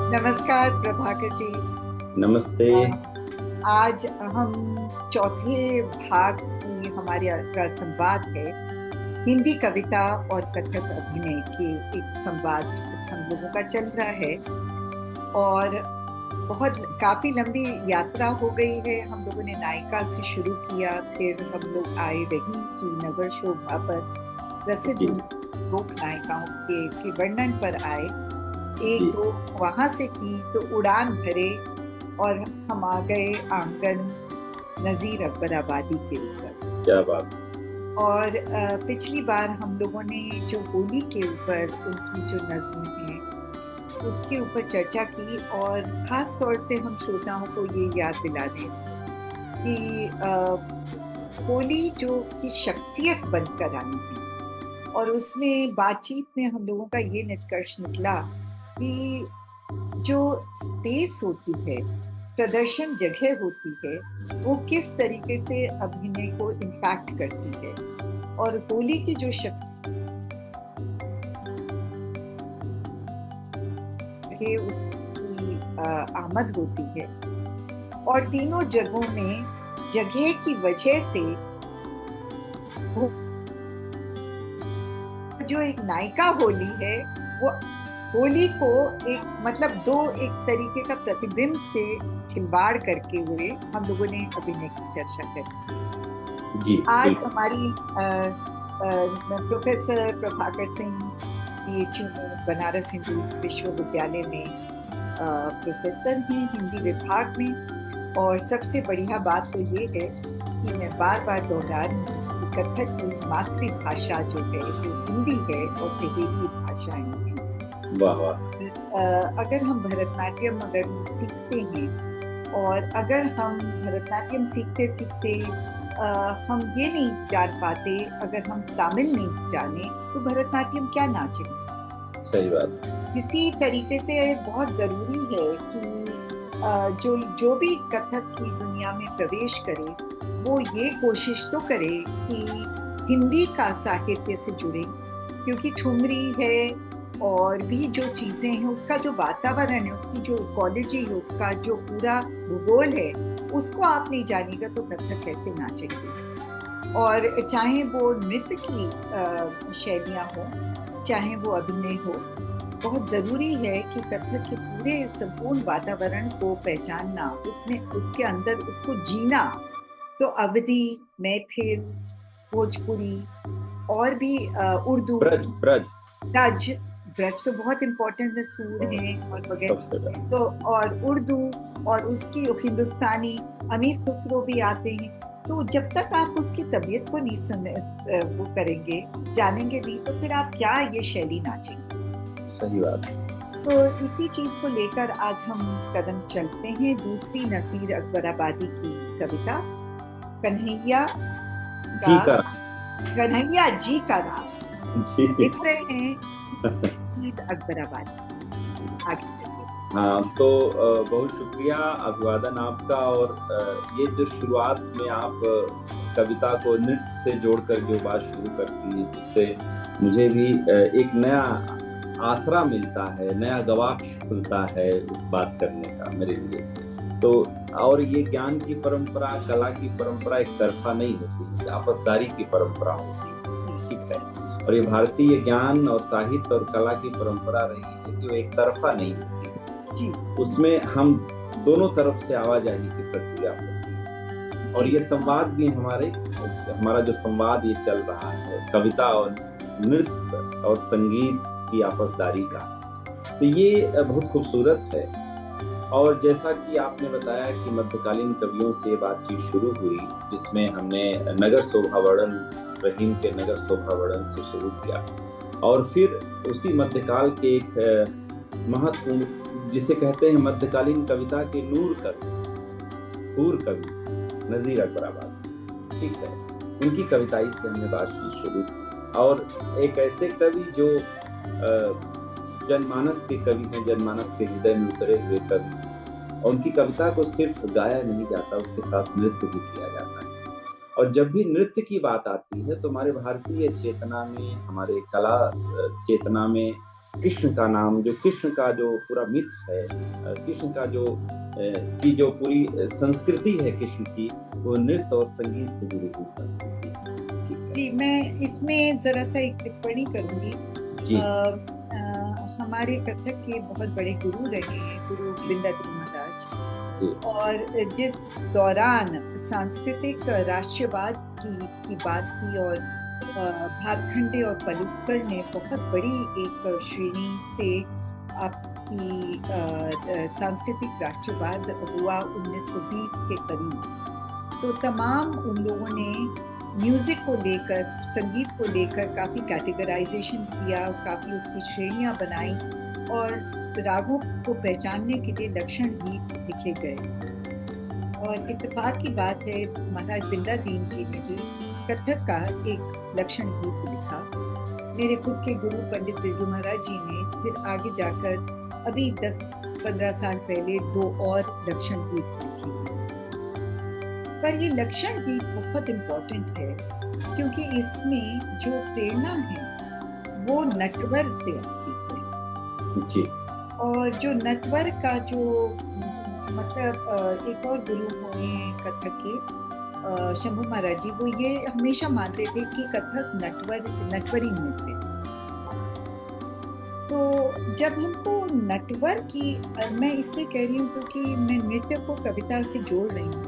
नमस्कार प्रभाकर जी। नमस्ते। आज हम चौथे भाग की हमारे संवाद है हिंदी कविता और कथक अभिनय के एक संवाद हम लोगों का चल रहा है और बहुत काफी लंबी यात्रा हो गई है। हम लोगों ने नायिका से शुरू किया, फिर हम लोग आए रहीम की नगर शोभा पर, प्रसिद्ध जी, लोक नायिकाओं के वर्णन पर आए। एक जी, दो वहां से की तो उड़ान भरे और हम आ गए आंगन नजीर अकबर आबादी के ऊपर। क्या बात! और पिछली बार हम लोगों ने जो होली के ऊपर उनकी जो नज्म है उसके ऊपर चर्चा की, और खास तौर से हम श्रोताओं को ये याद दिला दें कि होली जो की शख्सियत बनकर आई थी, और उसमें बातचीत में हम लोगों का ये निष्कर्ष निकला कि जो स्पेस होती है, प्रदर्शन जगह होती है, वो किस तरीके से अभिनय को इम्पैक्ट करती है। और होली की जो शख्स है उसकी आमद होती है, और तीनों जगहों में जगह की वजह से वो जो एक नायिका होली है वो होली को एक मतलब दो एक तरीके का प्रतिबिंब से खिलवाड़ करके हुए हम लोगों ने अभिनय की चर्चा करी। जी, आज बिल्कुल। हमारी प्रोफेसर प्रभाकर सिंह PhD बनारस हिंदू विश्वविद्यालय में प्रोफेसर हैं हिंदी विभाग में। और सबसे बढ़िया बात तो ये है कि मैं बार बार दोहरा रही हूँ कि कथक की मातृभाषा जो है जो हिंदी है और सहेली भाषाएं हैं। वाह, वाह! अगर हम भरतनाट्यम अगर सीखते हैं, और अगर हम भरतनाट्यम सीखते सीखते हम ये नहीं जान पाते, अगर हम तमिल नहीं जाने तो भरतनाट्यम क्या नाचेंगे। सही बात। इसी तरीके से बहुत जरूरी है कि जो जो भी कथक की दुनिया में प्रवेश करे वो ये कोशिश तो करे कि हिंदी का साहित्य से जुड़े, क्योंकि ठुमरी है और भी जो चीजें हैं उसका जो वातावरण है, उसकी जो इकोलॉजी है, उसका जो पूरा भूगोल है, उसको आप नहीं जानेगा तो कथक कैसे नाचेंगे। और चाहे वो नृत्य की शैलियां हो, चाहे वो अभिनय हो, बहुत जरूरी है कि कथक के पूरे संपूर्ण वातावरण को पहचानना, उसमें उसके अंदर उसको जीना। तो अवधी, मैथिल, भोजपुरी और भी उर्दू, ब्रज, ब्रज। ब्रज, ब्रज तो बहुत इम्पोर्टेंट है, सूर और हैं और सबसे वगैरह। बड़ा। तो और उर्दू और उसकी हिंदुस्तानी, अमीर खुसरो भी आते हैं। तो जब तक आप उसकी तबीयत को नहीं वो करेंगे, जानेंगे नहीं, तो फिर आप क्या ये शैली नाचेंगे। सही बात। तो इसी चीज को लेकर आज हम कदम चलते हैं दूसरी नसीर अकबर आबादी की कविता, कन्हैया का, जी का। कन्हैया जी का रास। जी। लिख रहे हैं नसीर अकबर आबादी। आगे चलिए। हाँ, तो बहुत शुक्रिया, अभिवादन आपका। और ये जो शुरुआत में आप कविता को नृत्य से जोड़कर जो बात शुरू करती है, उससे मुझे भी एक नया आसरा मिलता है, नया गवाक्ष खुलता है उस बात करने का मेरे लिए। तो और ये ज्ञान की परंपरा, कला की परंपरा एक तरफा नहीं होती, आपसदारी की परंपरा होती है, ठीक है। और ये भारतीय ज्ञान और साहित्य और कला की परंपरा रही है जो एक तरफा नहीं होती, जी उसमें हम दोनों तरफ से आवाजाही की प्रक्रिया होती है। और ये संवाद भी हमारा जो संवाद ये चल रहा है कविता और नृत्य और संगीत की आपसदारी का, तो ये बहुत खूबसूरत है। और जैसा कि आपने बताया कि मध्यकालीन कवियों से बातचीत शुरू हुई, जिसमें हमने नगर शोभा वर्णन, रहीम के नगर शोभा वर्णन से शुरू किया, और फिर उसी मध्यकाल के एक महत्वपूर्ण, जिसे कहते हैं मध्यकालीन कविता के नूर कवि, हूर कवि नजीर अकबर आबादी, ठीक है, उनकी कविताई से हमने बातचीत शुरू की। और एक ऐसे कवि जो जनमानस के कवि हैं, जनमानस के हृदय में उतरे हुए कवि, और उनकी कविता को सिर्फ गाया नहीं जाता, उसके साथ नृत्य भी किया जाता है। और जब भी नृत्य की बात आती है तो हमारे भारतीय चेतना में, हमारे कला चेतना में कृष्ण का नाम, जो कृष्ण का जो पूरा मिथ है, कृष्ण का जो की जो पूरी संस्कृति है कृष्ण की, वो नृत्य और संगीत से जुड़ी हुई संस्कृति है। ठीक है जी, मैं इसमें जरा सा एक टिप्पणी करूंगी। जी। हमारे कथक के बहुत बड़े गुरु रहे हैं, गुरु बिंदादी महाराज। जी। और जिस दौरान सांस्कृतिक राष्ट्रवाद की बात थी, और भातखंडे और पलुस्कर ने बहुत बड़ी एक श्रेणी से आपकी सांस्कृतिक राष्ट्रवाद हुआ 1920 के करीब। तो तमाम उन लोगों ने म्यूजिक को लेकर, संगीत को लेकर काफ़ी कैटेगराइजेशन किया, काफ़ी उसकी श्रेणियां बनाई, और रागों को पहचानने के लिए लक्षण गीत लिखे गए। और इत्तेफाक की बात है, महाराज बिंदादीन जी ने भी कथक का एक लक्षण गीत लिखा। मेरे खुद के गुरु पंडित बिरजू महाराज जी ने फिर आगे जाकर अभी 10-15 साल पहले 2 और लक्षण गीत लिखे। पर ये लक्षण गीत बहुत इम्पोर्टेंट है, क्योंकि इसमें जो प्रेरणा है वो नटवर से आती है। जी। और जो नटवर का जो मतलब एक और गुरु हुए हैं कथक के, शंभू महाराज जी, वो ये हमेशा मानते थे कि कथक नटवरी नृत्य। तो जब हमको नटवर की, मैं इसलिए कह रही हूँ क्योंकि मैं नृत्य को कविता से जोड़ रही हूँ,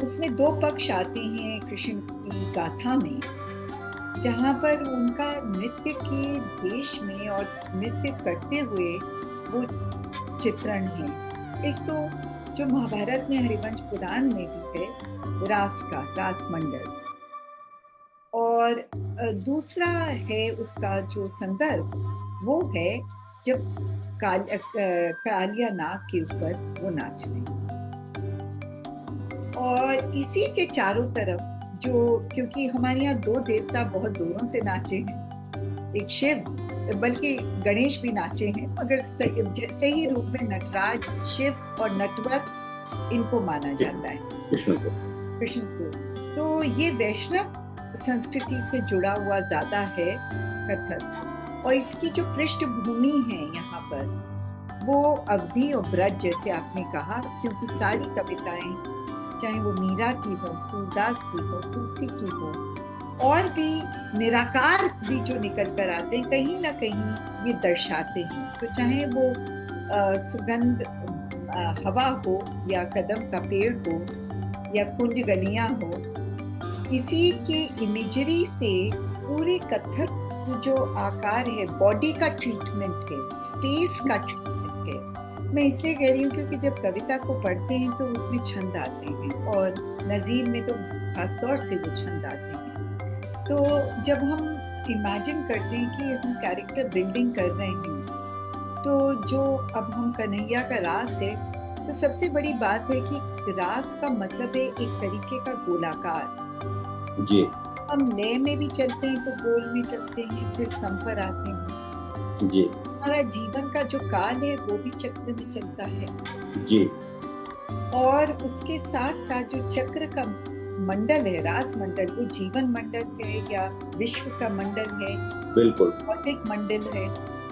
उसमें 2 पक्ष आते हैं कृष्ण की गाथा में, जहाँ पर उनका नृत्य के देश में और नृत्य करते हुए वो चित्रण है। एक तो जो महाभारत में हरिवंश पुराण में भी है, रास का रास मंडल, और दूसरा है उसका जो संदर्भ, वो है जब कालिया नाग के ऊपर वो नाच रहे हैं। और इसी के चारों तरफ जो, क्योंकि हमारे यहाँ 2 देवता बहुत जोरों से नाचे हैं, एक शिव, बल्कि गणेश भी नाचे हैं, मगर सही रूप में नटराज, शिव और नटवर इनको माना जाता है, कृष्ण को। तो ये वैष्णव संस्कृति से जुड़ा हुआ ज्यादा है कथक, और इसकी जो पृष्ठभूमि है यहाँ पर, वो अवधि और ब्रज, जैसे आपने कहा, क्योंकि सारी कविताएं, चाहे वो मीरा की हो, सूरदास की हो, तुलसी की हो, और भी निराकार भी जो निकल कर आते हैं, कहीं ना कहीं ये दर्शाते हैं। तो चाहे वो सुगंध हवा हो, या कदम का पेड़ हो, या कुंज गलियां हो, इसी के इमेजरी से पूरे कथक की जो आकार है, बॉडी का ट्रीटमेंट है, स्पेस का ट्रीटमेंट है। मैं इसलिए कह रही हूँ क्योंकि जब कविता को पढ़ते हैं तो उसमें छंद आते हैं, और नज़ीर में तो खासतौर से वो छंद आते हैं। तो जब हम इमेजिन करते हैं कि हम कैरेक्टर बिल्डिंग कर रहे हैं, तो जो अब हम कन्हैया का रास है, तो सबसे बड़ी बात है कि रास का मतलब है एक तरीके का गोलाकार। जी। हम लय में भी चलते हैं तो गोल में चलते हैं, फिर संपर आते हैं। जी। हमारा जीवन का जो काल है वो भी चक्र में चलता है। जी। और उसके साथ साथ जो चक्र का मंडल है, रास मंडल, वो जीवन मंडल है या विश्व का मंडल है, बिल्कुल भौतिक मंडल है,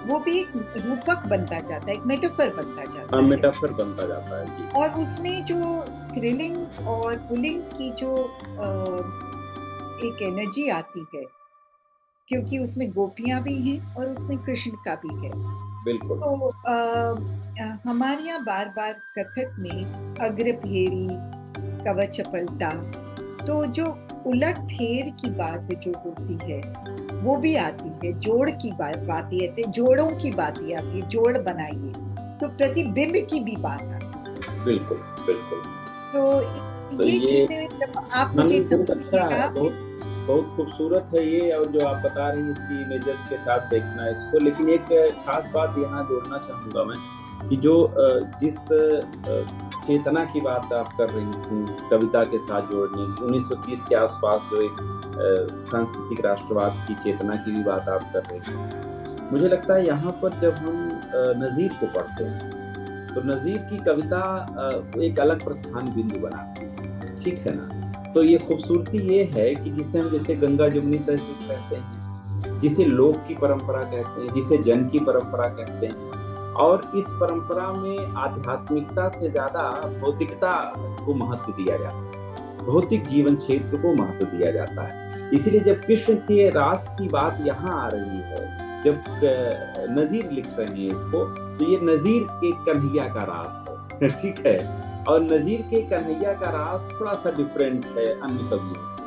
वो भी एक रूपक बनता जाता है, एक मेटाफर बनता जाता है। मेटाफर बनता जाता है। जी। और उसमें जो स्त्रीलिंग और पुल्लिंग की जो एक एनर्जी आती है, क्योंकि उसमें गोपियां भी हैं और उसमें कृष्ण का भी है। बिल्कुल। तो हमारे यहाँ बार बार कथक में अग्रभेरी, कवच पलटा, तो जो उलट फेर की बात जो होती है वो भी आती है, जोड़ की बात आती है, जोड़ों की बात आती है, जोड़ बनाइए, तो प्रतिबिंब की भी बात आती है। बिल्कुल बिल्कुल। तो ये चीजें जब आप मुझे समझिएगा, बहुत खूबसूरत है ये, और जो आप बता रही हैं इसकी इमेजेस के साथ देखना इसको। लेकिन एक खास बात यहाँ जोड़ना चाहूँगा मैं, कि जो जिस चेतना की बात आप कर रही थी कविता के साथ जोड़ने की, 1930 के आसपास जो एक सांस्कृतिक राष्ट्रवाद की चेतना की भी बात आप कर रही थी, मुझे लगता है यहाँ पर जब हम नज़ीर को पढ़ते हैं तो नज़ीर की कविता एक अलग प्रस्थान बिंदु बनाती है, ठीक है ना। तो ये खूबसूरती ये है कि जिसे हम जैसे गंगा जमुनी तहसील कहते हैं, जिसे लोक की परंपरा कहते हैं, जिसे जन की परंपरा कहते हैं। और इस परंपरा में आध्यात्मिकता से ज्यादा भौतिकता को महत्व दिया जाता है, भौतिक जीवन क्षेत्र को महत्व दिया जाता है। इसीलिए जब कृष्ण के रास की बात यहाँ आ रही है, जब नजीर लिख रहे हैं इसको, तो ये नजीर के कन्हैया का रास है, ठीक है। और नजीर के कन्हैया का रास थोड़ा सा डिफरेंट है अन्य कवियों से।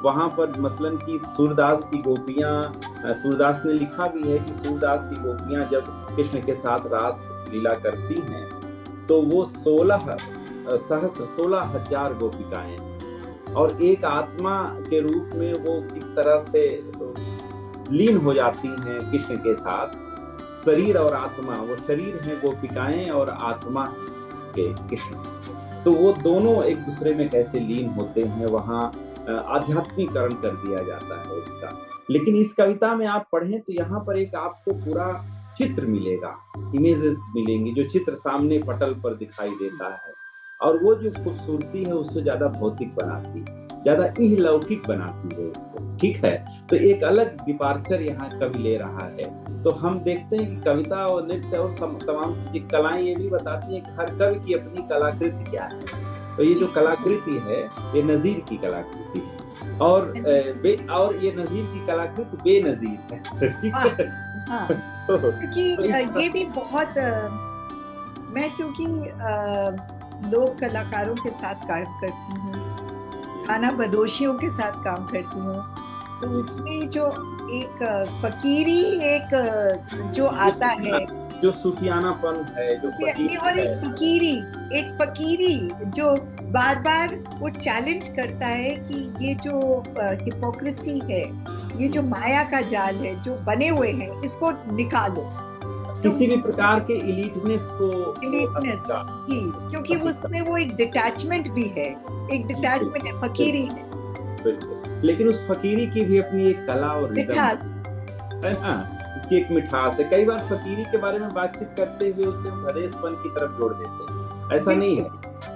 वहां पर मसलन कि सूरदास की गोपियां, सूरदास ने लिखा भी है कि सूरदास की गोपियां जब कृष्ण के साथ रास लीला करती हैं तो वो 16,000 गोपिकाएं, और एक आत्मा के रूप में वो किस तरह से लीन हो जाती हैं कृष्ण के साथ। शरीर और आत्मा, वो शरीर है गोपिकाएं और आत्मा के कृष्ण, तो वो दोनों एक दूसरे में कैसे लीन होते हैं, वहाँ आध्यात्मिकरण कर दिया जाता है उसका। लेकिन इस कविता में आप पढ़ें तो यहाँ पर एक आपको पूरा चित्र मिलेगा, इमेजेस मिलेंगी, जो चित्र सामने पटल पर दिखाई देता है, और वो जो खूबसूरती है उससे ज्यादा भौतिक बनाती है, ज्यादा इहलौकिक बनाती है उसको, ठीक है। तो एक अलग डिपार्चर यहाँ कवि ले रहा है। तो हम देखते हैं कि कविता और नृत्य और तमाम कलाएं ये भी बताती हैं कि हर कवि की अपनी कलाकृति क्या है। तो ये जो कलाकृति है ये नजीर की कलाकृति है, और ये नजीर की कलाकृति बेनजीर है, ठीक है। हाँ, क्योंकि ये भी बहुत क्योंकि लोक कलाकारों के साथ काम करती हूँ, खाना बदोशियों के साथ काम करती हूँ, तो उसमें जो एक फकीरी जो आता है, जो सूफियानापन है, जो और एक फकीरी जो बार बार वो चैलेंज करता है कि ये जो हिपोक्रेसी है, ये जो माया का जाल है जो बने हुए हैं, इसको निकालो, किसी भी प्रकार के इलीटनेस ही, क्योंकि उसमें वो एक डिटैचमेंट भी है, एक डिटैचमेंट है, फकीरी है। बिल्कुल, लेकिन उस फकीरी की भी अपनी एक कला और मिठास है ना, उसकी एक मिठास है। कई बार फकीरी के बारे में बातचीत करते हुए उसे हम हरेसपन की तरफ जोड़ देते हैं, ऐसा नहीं है।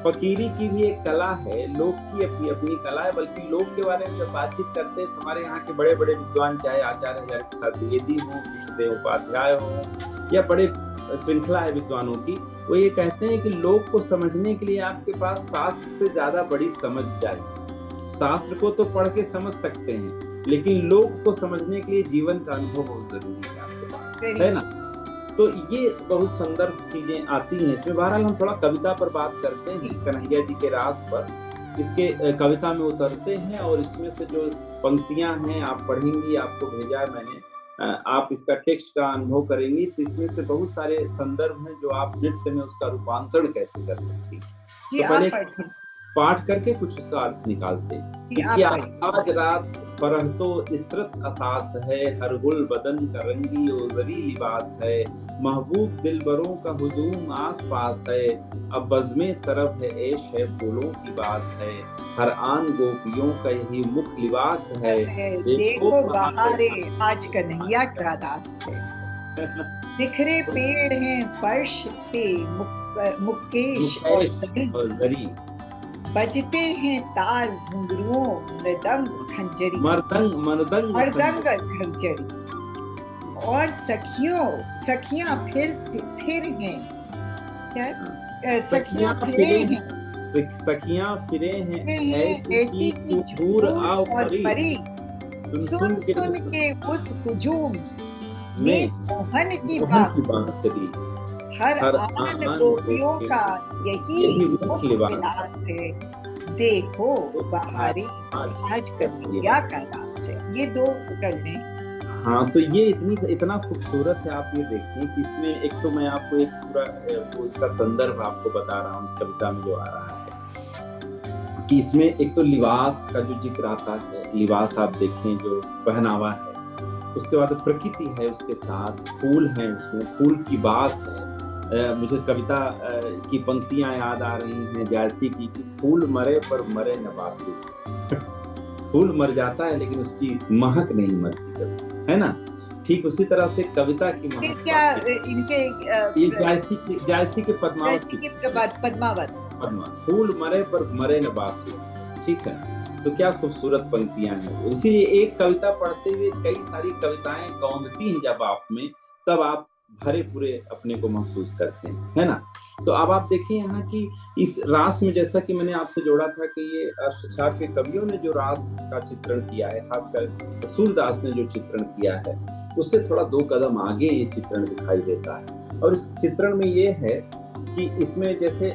फकीरी की भी एक कला है, लोक की अपनी अपनी कला है। बल्कि लोक के बारे में जब बातचीत करते हैं, हमारे यहाँ के बड़े बड़े विद्वान, चाहे आचार्य हजारी प्रसाद द्विवेदी हो, कृष्णदेव उपाध्याय हो, या बड़े श्रृंखला है विद्वानों की, वो ये कहते हैं कि लोक को समझने के लिए आपके पास शास्त्र से ज्यादा बड़ी समझ चाहिए। शास्त्र को तो पढ़ के समझ सकते हैं, लेकिन लोक को समझने के लिए जीवन का अनुभव बहुत जरूरी है आपके पास, है ना। तो ये बहुत सुंदर चीजें आती हैं इसमें। बहरहाल हम थोड़ा कविता पर बात करते हैं, कन्हैया जी के रास पर, इसके कविता में उतरते हैं, और इसमें से जो पंक्तियां हैं आप पढ़ेंगी, आपको भेजा है मैंने, आप इसका टेक्स्ट का अनुभव करेंगी, तो इसमें से बहुत सारे संदर्भ हैं जो आप नृत्य में उसका रूपांतरण कैसे कर सकती हैं। तो पहले पाठ करके कुछ उसका अर्थ निकालते हैं। आज रात परह तो इसरत असास है, हर गुल बदन का रंगी ओजरी लिबास है, महबूब दिलबरों का हुजूम आस पास है, अब बज़्मे तरफ है ऐश है फूलों की बात है, हर आन गोपियों का यही मुख लिबास है, देखो बहारे आज कन्हैया का रास है, बिखरे पेड़ हैं फर्श पे मुकेश और जरी, बजते हैं ताल घुंघरुओं मृदंग खंजरी, मृदंग खंजरी, और सखियां फिर हैं, क्या सखियां फिरे हैं ऐसी की झूर आओ परी, सुन के उस हुजूम में मोहन की बांसुरी, हर आन गोपियों का यही मुख लिबास है, देखो बहारे आज कन्हैया का रास है। ये दो करने। हाँ, तो ये इतना खूबसूरत है। आप ये देखिए कि इसमें एक तो मैं आपको एक पूरा वो इसका संदर्भ आपको बता रहा हूँ इस कविता में जो आ रहा है, कि इसमें एक तो लिबास का जो जिक्र आता है, लिबास आप देखें जो पहनावा है, उसके बाद प्रकृति है, उसके साथ फूल हैं, उसमें फूल की बास है। मुझे कविता की पंक्तियां याद आ रही हैं जायसी की, कि फूल मरे पर मरे न बासु फूल मर जाता है लेकिन उसकी महक नहीं मरती कभी, है ना। ठीक उसी तरह से कविता की महक, क्या इनके ये जायसी के पद्मावत, पद्मावत, फूल मरे पर मरे न बासु, ठीक है। तो क्या खूबसूरत पंक्तियां हैं। इसीलिए एक कविता पढ़ते हुए कई सारी कविताएं कौंधती हैं जब आप में, तब आप भरे पूरे अपने को महसूस करते हैं, है ना। तो अब आप देखिए यहाँ की इस रास में, जैसा कि मैंने आपसे जोड़ा था कि ये अष्टछाप के कवियों ने जो रास का चित्रण किया है, खासकर सूरदास ने जो चित्रण किया है, उससे थोड़ा 2 कदम आगे ये चित्रण दिखाई देता है। और इस चित्रण में ये है कि इसमें जैसे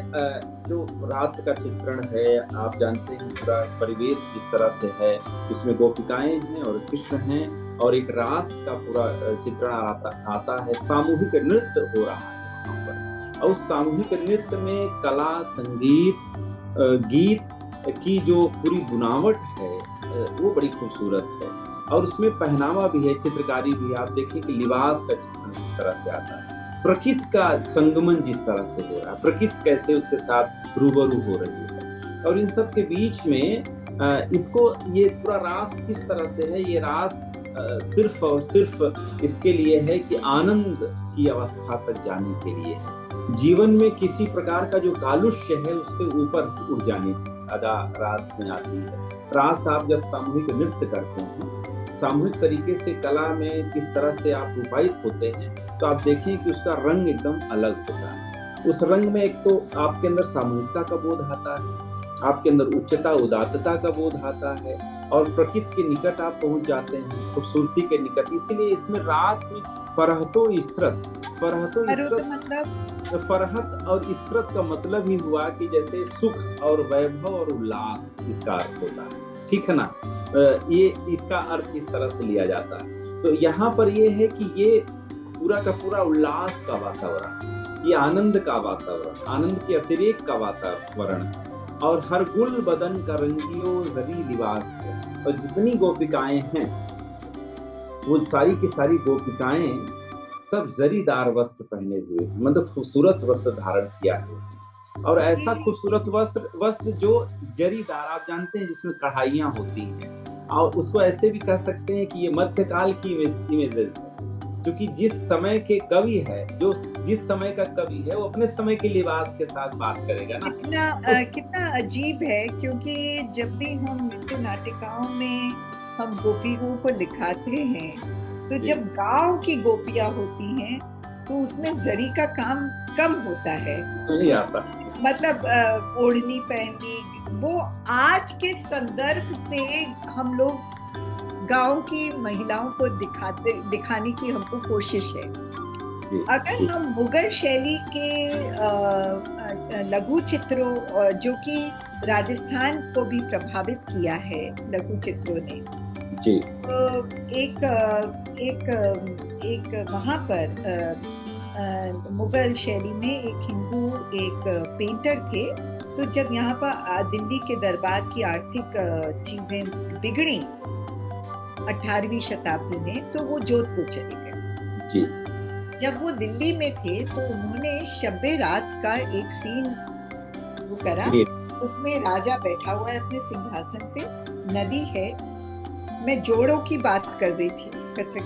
जो रात का चित्रण है, आप जानते हैं पूरा परिवेश जिस तरह से है, इसमें गोपिकाएं हैं और कृष्ण हैं, और एक रास का पूरा चित्रण आता है, सामूहिक नृत्य हो रहा है वहाँ पर। और उस सामूहिक नृत्य में कला, संगीत, गीत की जो पूरी बुनावट है वो बड़ी खूबसूरत है। और उसमें पहनावा भी है, चित्रकारी भी। आप देखें कि लिबास का चित्रण जिस तरह से आता है, प्रकृति का संगमन जिस तरह से हो रहा है, प्रकृति कैसे उसके साथ रूबरू हो रही है, और इन सब के बीच में इसको ये पूरा रास किस तरह से है। ये रास सिर्फ और सिर्फ इसके लिए है कि आनंद की अवस्था तक जाने के लिए है, जीवन में किसी प्रकार का जो कालुष्य है उससे ऊपर उठ जाने अदा रास में आती है। रास आप जब सामूहिक नृत्य करते हैं, सामूहिक तरीके से कला में किस तरह से आप रूपायित होते हैं, तो आप देखें कि उसका रंग एकदम अलग होता है। उस रंग में एक तो आपके अंदर सामूहिकता का बोध आता है, आपके अंदर उच्चता, उदात्तता का बोध आता है, और प्रकृति के निकट आप पहुंच जाते हैं, खूबसूरती के निकट। इसीलिए इसमें रात में फरहतो इस्तरत मतलब फरहत और इस्तरत का मतलब ही हुआ कि जैसे सुख और वैभव और उल्लास, इसका अर्थ होता है, ठीक है ना। ये इसका अर्थ इस तरह से लिया जाता है। तो यहाँ पर ये है कि ये पूरा का पूरा उल्लास का वातावरण, ये आनंद का वातावरण, आनंद के अतिरेक का वातावरण, और हर गुल बदन का रंगियो जरी लिबास है। और जितनी गोपिकाएं हैं वो सारी की सारी गोपिकाएं सब जरीदार वस्त्र पहने हुए, मतलब खूबसूरत वस्त्र धारण किया है, और ऐसा खूबसूरत वस्त्र जो जरीदार, आप जानते हैं जिसमें कढ़ाइयाँ होती हैं, और उसको ऐसे भी कह सकते हैं कि ये मध्यकाल की इमेजेस है, क्योंकि जिस समय के कवि है, जो जिस समय का कवि है, वो अपने समय के लिबास के साथ बात करेगा ना। कितना अजीब है, क्योंकि जब भी हम नृत्य नाटिकाओं में हम गोपियों को लिखाते हैं, तो जब गांव की गोपियां होती हैं तो उसमें जरी का काम कम होता है, नहीं आता, मतलब ओढ़नी पहननी, वो आज के संदर्भ से हम लोग गांव की महिलाओं को दिखाने की हमको कोशिश है। अगर हम मुगल शैली के लघु चित्रों, जो कि राजस्थान को भी प्रभावित किया है लघु चित्रों ने, जी, तो एक वहाँ पर मुगल शैली में एक हिंदू एक पेंटर थे। तो जब यहाँ पर दिल्ली के दरबार की आर्थिक चीजें बिगड़ी 18वीं शताब्दी में, तो वो जोधपुर चले गए। जी। जब वो दिल्ली में थे तो उन्होंने शब्बे रात का एक सीन वो करा, उसमें राजा बैठा हुआ है अपने सिंहासन पे, नदी है, मैं जोड़ों की बात कर रही थी कथक।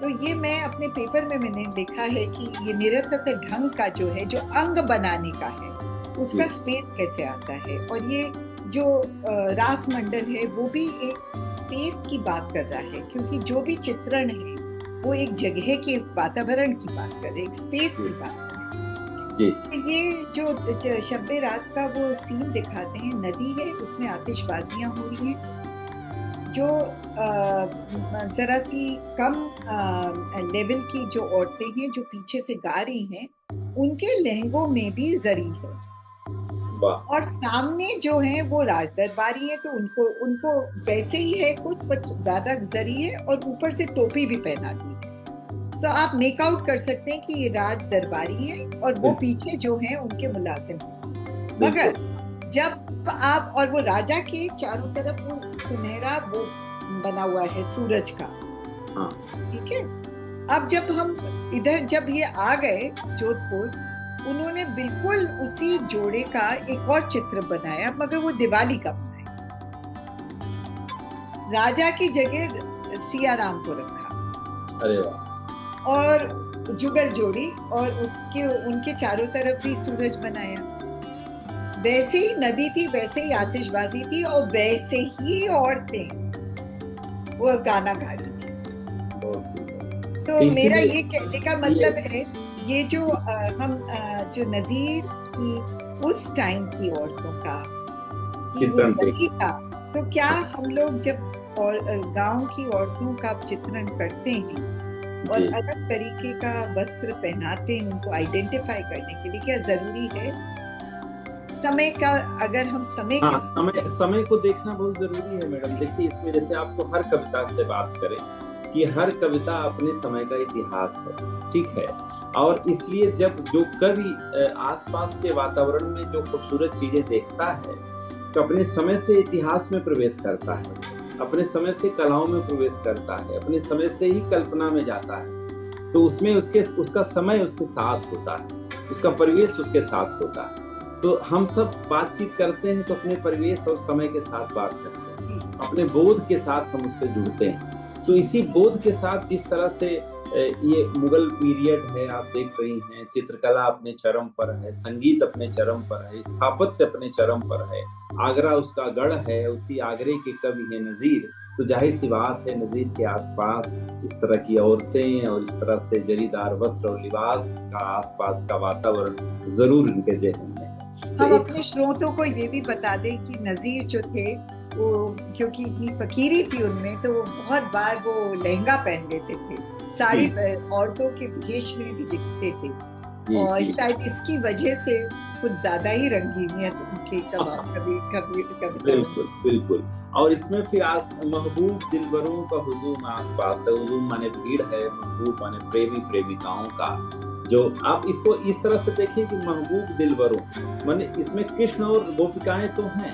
तो ये मैं अपने पेपर में मैंने लिखा है कि ये निरंतर ढंग का जो है, जो अंग बनाने का है, उसका स्पेस कैसे आता है। और ये जो रास मंडल है वो भी एक स्पेस की बात कर रहा है, क्योंकि जो भी चित्रण है वो एक जगह के वातावरण की बात कर रहे हैं, एक स्पेस की बात कर रहे हैं। तो ये जो शब्बे रात का वो सीन दिखाते हैं, नदी है, उसमें आतिशबाजियां हो रही हैं, जो जरा सी कम लेवल की जो औरतें हैं जो पीछे से गा रही हैं, उनके लहंगों में भी जरी है, और सामने जो है वो राज दरबारी है, तो उनको वैसे ही है कुछ, पर ज्यादा जरी है, और ऊपर से टोपी भी पहना दी है। तो आप मेक आउट कर सकते हैं कि ये राज दरबारी है, और वो पीछे जो है उनके मुलाजिम है। मगर जब आप, और वो राजा के चारों तरफ वो सुनहरा वो बना हुआ है सूरज का, ठीक है। अब जब हम इधर जब ये आ गए जोधपुर, उन्होंने बिल्कुल उसी जोड़े का एक और चित्र बनाया, मगर वो दिवाली का बनाया, राजा की जगह सियाराम को रखा। अरे वाह। और जुगल जोड़ी, और उसके उनके चारों तरफ भी सूरज बनाया। वैसे ही नदी थी, वैसे ही आतिशबाजी थी, और वैसे ही औरतें वो गाना गा रही थी। बहुत सुंदर। तो तो मेरा इसीलिए ये कहने का ये मतलब है, ये जो हम जो नजीर की उस टाइम की औरतों का, कि वो चित्रण देख, सलीका, तो क्या हाँ, हम लोग जब और गांव की औरतों का चित्रण करते हैं और जी अलग तरीके का वस्त्र पहनाते हैं उनको आइडेंटिफाई करने के लिए, क्या जरूरी है समय का? अगर हम समय के हाँ, साथ समय समय को देखना बहुत जरूरी है मैडम। देखिए इसमें जैसे आपको हर कविता से बात करें कि हर कविता अपने समय का इतिहास है, ठीक है। और इसलिए जब जो कवि आसपास के वातावरण में जो खूबसूरत चीजें देखता है, तो अपने समय से इतिहास में प्रवेश करता है, अपने समय से कलाओं में प्रवेश करता है, अपने समय से ही कल्पना में जाता है। तो उसमें उसका समय उसके साथ होता है, उसका परिवेश उसके साथ होता है। तो हम सब बातचीत करते हैं तो अपने परिवेश और समय के साथ बात करते हैं, जी अपने बोध के साथ हम उससे जुड़ते हैं। तो इसी बोध के साथ जिस तरह से ये मुगल पीरियड है, आप देख रही हैं, चित्रकला अपने चरम पर है, संगीत अपने चरम पर है, स्थापत्य अपने चरम पर है, आगरा उसका गढ़ है, उसी आगरे के कवि है नजीर। तो जाहिर सी बात है नजीर के आसपास इस तरह की औरतें और इस तरह से जरीदार वस्त्र और लिबास का आसपास का वातावरण जरूर इनके जहन में है। तो हम एक अपने श्रोतों को ये भी बता दें कि नजीर जो थे, वो क्योंकि इतनी फकीरी थी उनमें, तो वो बहुत बार वो लहंगा पहन लेते थे, साड़ी औरतों के भेष में भी दिखते थे, जी और जी शायद इसकी वजह से कुछ ज्यादा ही रंगीनियत उनकी कभी कभी कविताओं। बिल्कुल बिल्कुल। और इसमें फिर आज महबूब दिलबरों का हुजूम आसपास है, हुजूम माने भीड़ है, महबूब माने प्रेमी प्रेमिकाओं का। जो आप इसको इस तरह से देखिए कि महबूब दिलबरों माने इसमें कृष्ण और गोपिकाएं तो हैं,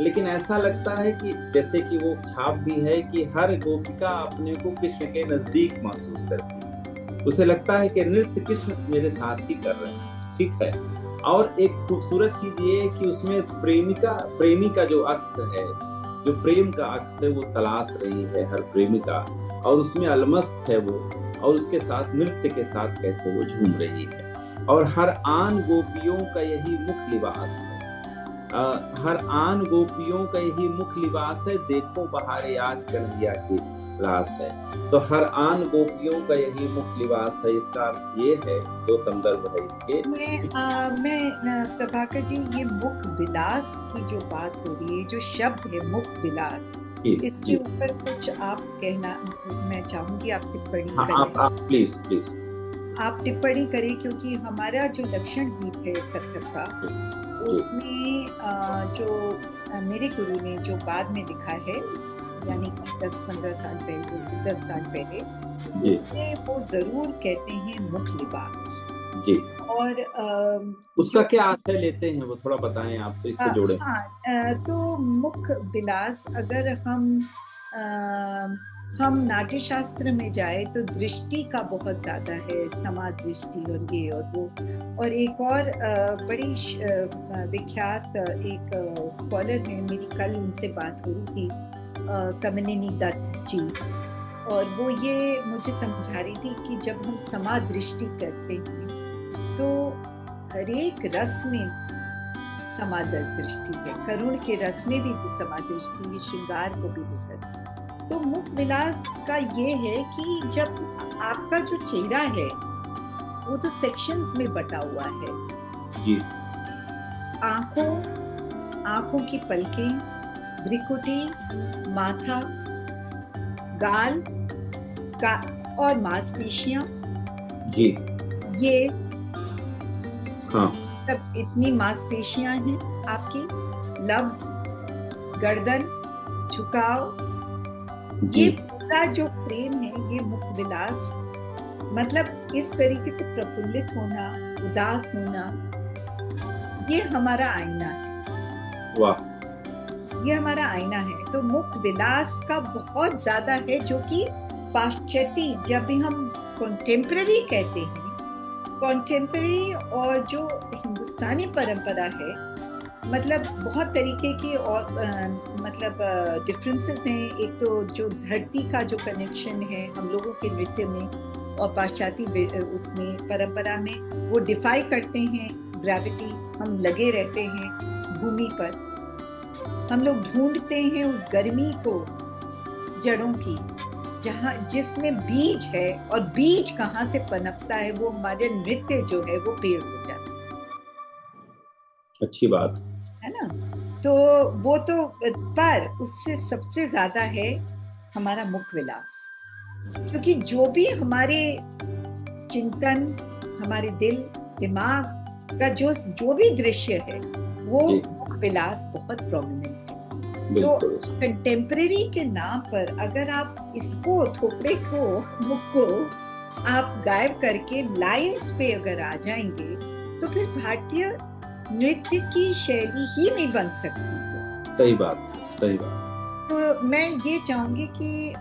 लेकिन ऐसा लगता है कि जैसे कि वो छाप भी है कि हर गोपिका अपने को कृष्ण के नजदीक महसूस करती है, उसे लगता है कि नृत्य कृष्ण मेरे साथ ही कर रहे हैं, ठीक है। और एक खूबसूरत चीज ये है कि उसमें प्रेमी का जो अक्स है, जो प्रेम का अक्स है, वो तलाश रही है हर प्रेमिका, और उसमें अलमस्त है वो, और उसके साथ नृत्य के साथ कैसे वो झूम रही है। और हर आन गोपियों का यही मुख्य लिबास है, हर आन गोपियों का यही मुख्य लिबास है, देखो बहारे आज कन्हैया की रास है। तो हर आन गोपियों का यही मुख्य लिबास है, इसका अर्थ ये है, दो संदर्भ है इसके। मैं प्रभाकर जी, ये मुख विलास की जो बात हो रही है, जो शब्द है मुख विलास, इसके ऊपर कुछ आप कहना मैं चाहूंगी, आप टिप्पणी हाँ, करें। आप प्लीज प्लीज आप टिप्पणी करें, क्योंकि हमारा जो लक्षण गीत है कथक का, उसमें जो मेरे गुरु ने जो बाद में लिखा है, यानी कि 10-15 साल पहले, 10 साल पहले, उसमें वो जरूर कहते हैं मुख लिबास जी। और उसका क्या आशय लेते हैं वो थोड़ा बताएं आप, तो इससे जोड़ें। हाँ, तो मुख विलास, अगर हम नाट्य शास्त्र में जाए तो दृष्टि का बहुत ज्यादा है, समादृष्टि और ये और वो। और एक और बड़ी विख्यात एक स्कॉलर है, मेरी कल उनसे बात हो रही थी, कमलिनी दत्त जी, और वो ये मुझे समझा रही थी कि जब हम समादृष्टि करते हैं तो हरेक रस में समादृष्टि है, करुण के रस में भी समादृष्टि है, श्रृंगार को भी लेकर। तो मुख विलास का ये है कि जब आपका जो चेहरा है वो तो सेक्शंस में बटा हुआ है जी। आंखों की पलकें, भ्रिकुटी, माथा, गाल का और मांसपेशियां, जी। ये हाँ, तब इतनी मांसपेशियां हैं आपकी, लब्ज, गर्दन, झुकाव, ये पूरा जो फ्रेम है, ये मुख विलास, मतलब इस तरीके से प्रफुल्लित होना, उदास होना, ये हमारा आईना है। वाह, ये हमारा आईना है। तो मुख विलास का बहुत ज्यादा है, जो कि पाश्चात्य, जब भी हम कॉन्टेम्पररी कहते हैं, कॉन्टेम्पररी और जो हिंदुस्तानी परंपरा है, मतलब बहुत तरीके की और मतलब डिफरेंसेस हैं। एक तो जो धरती का जो कनेक्शन है हम लोगों के नृत्य में और पाश्चात्य उसमें परंपरा में, वो डिफाई करते हैं ग्रेविटी, हम लगे रहते हैं भूमि पर, हम लोग ढूंढते हैं उस गर्मी को, जड़ों की, जिसमें बीज है, और बीज कहाँ से पनपता है, वो हमारे नृत्य जो है वो पेड़ हो जाता अच्छी बात है ना। तो वो तो, पर उससे सबसे ज्यादा है हमारा मुख विलास, क्योंकि जो भी हमारे चिंतन, हमारे दिल दिमाग का जो भी दृश्य है, वो मुख विलास बहुत प्रोमिनेंट है। तो कंटेम्परेरी के नाम पर अगर आप इसको, थोपड़े को, मुख को आप गायब करके लाइंस पे अगर आ जाएंगे, तो फिर भारतीय नृत्य की शैली ही नहीं बन सकती। सही बात, सही बात। तो मैं ये चाहूंगी कि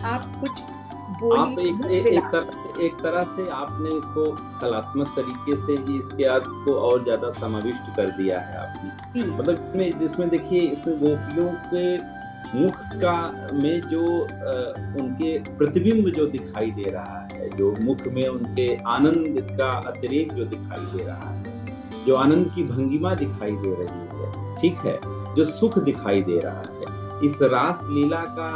आप कुछ आप एक तरह से आपने इसको कलात्मक तरीके से ही इसके अर्थ को और ज्यादा समाविष्ट कर दिया है आपने। मतलब जिसमें देखिए, इसमें गोपियों के मुख का में जो उनके प्रतिबिंब जो दिखाई दे रहा है, जो मुख में उनके आनंद का अतिरेक जो दिखाई दे रहा है, जो आनंद की भंगिमा दिखाई दे रही है, ठीक है, जो सुख दिखाई दे रहा है, इस रास लीला का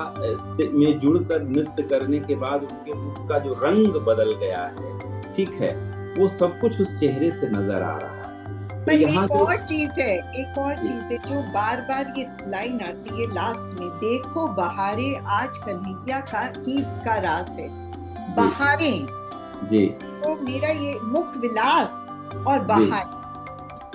में जुड़कर नृत्य करने के बाद उनके मुख का जो रंग बदल गया है, ठीक है, वो सब कुछ उस चेहरे से नजर आ रहा है। पर एक और चीज है जो बार बार ये लाइन आती है लास्ट में, देखो बहारे आज कन्हैया का रास है, बहारें जी। तो मेरा ये मुख विलास और बहार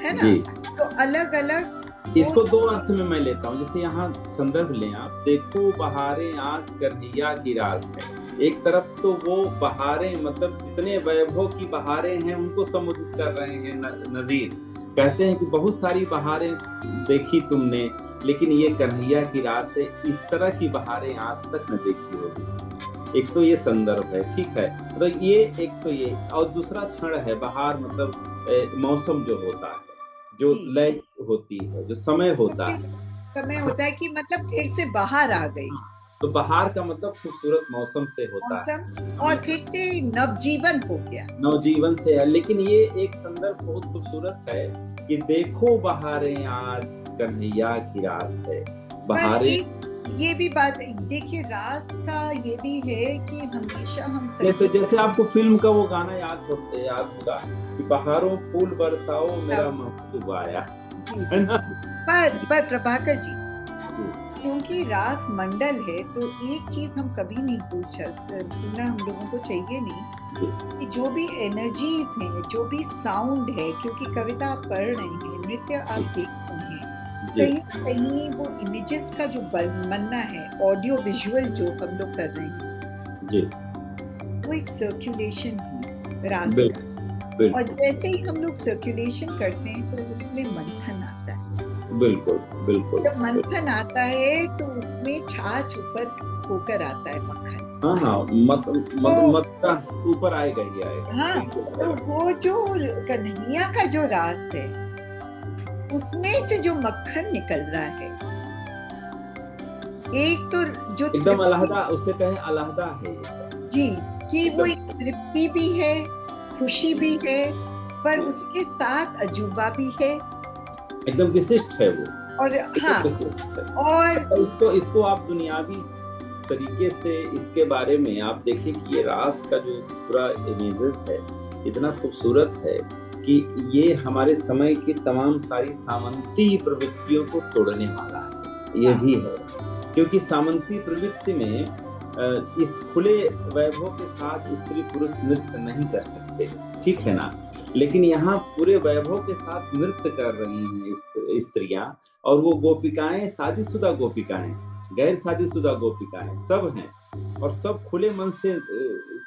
है ना, तो अलग अलग, इसको दो अर्थ में मैं लेता हूँ। जैसे यहाँ संदर्भ लें आप, देखो बहारें आज कन्हैया की रास है। एक तरफ तो वो बहारें, मतलब जितने वैभव की बहारें हैं उनको संबोधित कर रहे हैं नजीर। कहते हैं कि बहुत सारी बहारें देखी तुमने, लेकिन ये कन्हैया की रास है, इस तरह की बहारें आज तक न देखी होगी। एक तो ये संदर्भ है, ठीक है, मतलब ये एक तो ये, और दूसरा क्षण है बहार, मतलब मौसम जो होता है, जो लय होती है, जो समय होता है कि मतलब फिर से बाहर आ गई। तो बाहर का मतलब खूबसूरत मौसम से होता है, और फिर से नवजीवन हो गया, नवजीवन से है। लेकिन ये एक संदर्भ बहुत खूबसूरत है कि देखो बहारें आज कन्हैया की रास है, बहारें। ये भी बात देखिए, रास का ये भी है कि हमेशा हम जैसे आपको फिल्म का वो गाना याद होगा कि बहारों फूल बरसाओ मेरा महबूब आया, है ना। पर प्रभाकर जी, क्योंकि रास मंडल है, तो एक चीज हम कभी नहीं भूलना हम लोगों को चाहिए नहीं, कि जो भी एनर्जीज हैं, जो भी साउंड है, क्योंकि कविता आप पढ़ रहे हैं, नृत्य आप देख रहे हैं, कहीं ना कहीं वो इमेजेस का जो बनना है, ऑडियो विजुअल जो हम लोग कर रहे हैं जी, वो एक सर्कुलेशन है रास का। और जैसे ही हम लोग सर्कुलेशन करते हैं तो उसमें मंथन आता है। बिल्कुल बिल्कुल। जब मंथन आता है तो उसमें छाछ ऊपर होकर आता है, मक्खन। हाँ, मत ऊपर आएगा ही आएगा। हाँ, तो वो जो कन्हैया का जो रास है, उसमें से जो मक्खन निकल रहा है, एक तो जो एकदम अलहदा, उसे कहें अलहदा है जी, कि वो एक तृप्ति भी है, खुशी भी है, पर उसके साथ अजूबा भी है, एकदम विशिष्ट है वो। और हाँ, और इसको आप दुनियावी तरीके से इसके बारे में आप देखें कि ये रास का जो पूरा इमेजेस है इतना खूबसूरत है कि ये हमारे समय की तमाम सारी सामंती प्रवृत्तियों को तोड़ने वाला है। ये भी है, क्योंकि सामंती प्रवृत्ति में इस खुले वैभव के साथ स्त्री पुरुष नृत्य नहीं कर सकते, ठीक है ना। लेकिन यहाँ पूरे वैभव के साथ नृत्य कर रही हैं स्त्रियां, और वो गोपिकाएं, शादीशुदा गोपिकाएं, गैर शादीशुदा गोपिकाएं, सब हैं, और सब खुले मन से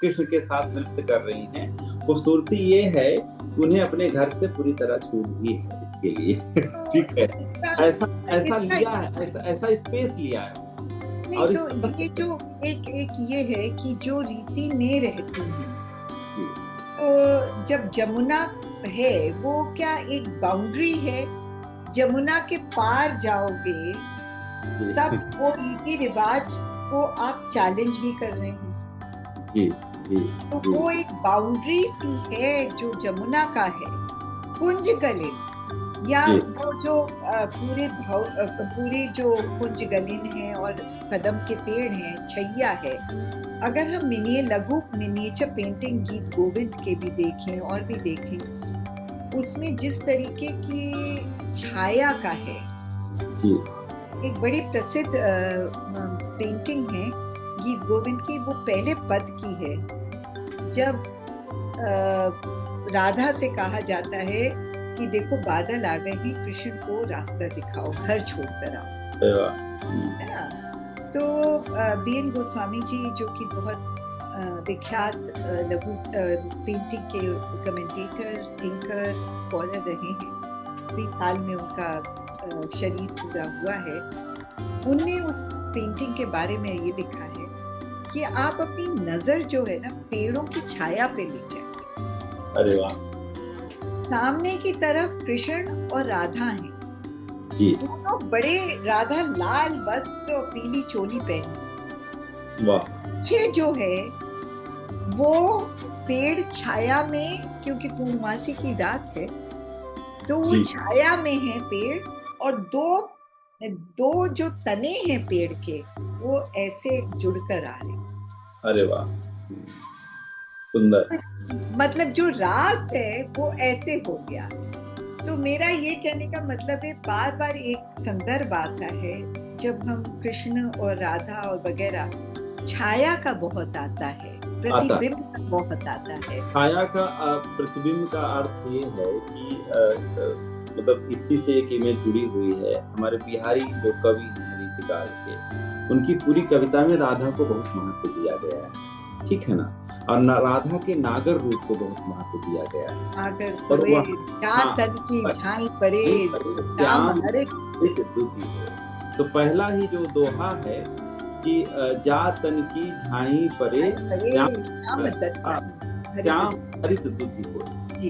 कृष्ण के साथ नृत्य कर रही हैं। खूबसूरती ये है कि उन्हें अपने घर से पूरी तरह छूट भी है इसके लिए, ठीक है। ऐसा लिया है, ऐसा स्पेस लिया है। और तो ये जो एक ये है कि जो रीति में रहती है, तो जब जमुना है वो क्या एक बाउंड्री है, जमुना के पार जाओगे तब वो रीति रिवाज को आप चैलेंज भी कर रहे हैं जी जी। तो वो एक बाउंड्री सी है जो जमुना का है, कुंज गले, या जी वो जो पूरे जो कुंज गलिन है और कदम के पेड़ हैं, छैया है। अगर हम लघु मिनिएचर पेंटिंग गीत गोविंद के भी देखें और भी देखें, उसमें जिस तरीके की छाया का है, जी एक बड़ी प्रसिद्ध पेंटिंग है गीत गोविंद की, वो पहले पद की है, जब राधा से कहा जाता है कि देखो बादल आ गए हैं, कृष्ण को रास्ता दिखाओ, घर छोड़कर आओ, अरे वाह, है ना। तो बीएन गोस्वामी जी, जो कि बहुत विख्यात लघु पेंटिंग के कमेंटेटर, थिंकर, स्कॉलर रहे हैं, अभी हाल में उनका शरीर पूरा हुआ है, उनने उस पेंटिंग के बारे में ये लिखा है कि आप अपनी नजर जो है ना पेड़ों की छाया पे ले जाए। अरे वाह, सामने की तरफ कृष्ण और राधा हैं, जी दोनों बड़े, राधा लाल वस्त्र और पीली चोली पहनी, वाह, पीछे जो है वो पेड़ छाया में, क्योंकि पूर्णमासी की रात है तो वो जी छाया में है पेड़, और दो जो तने हैं पेड़ के वो ऐसे जुड़कर आ रहे हैं। अरे वाह, सुंदर। मतलब जो रास है वो ऐसे हो गया। तो मेरा ये कहने का मतलब है, बार बार एक संदर्भ आता है जब हम कृष्ण और राधा और वगैरह, छाया का बहुत आता है, प्रतिबिंब का बहुत आता है। छाया का प्रतिबिंब का अर्थ ये है कि मतलब इसी से एक इमेज जुड़ी हुई है। हमारे बिहारी जो कवि हैं रीतिकार के, उनकी पूरी कविता में राधा को बहुत महत्व दिया गया है, ठीक है ना, और राधा के नागर रूप को बहुत महत्व दिया गया है। नागर सोए तन की झाई परे, श्याम हरित दुखी हो। तो पहला ही जो दोहा है कि जा तन की झाई परे, श्याम हरित दुखी हो,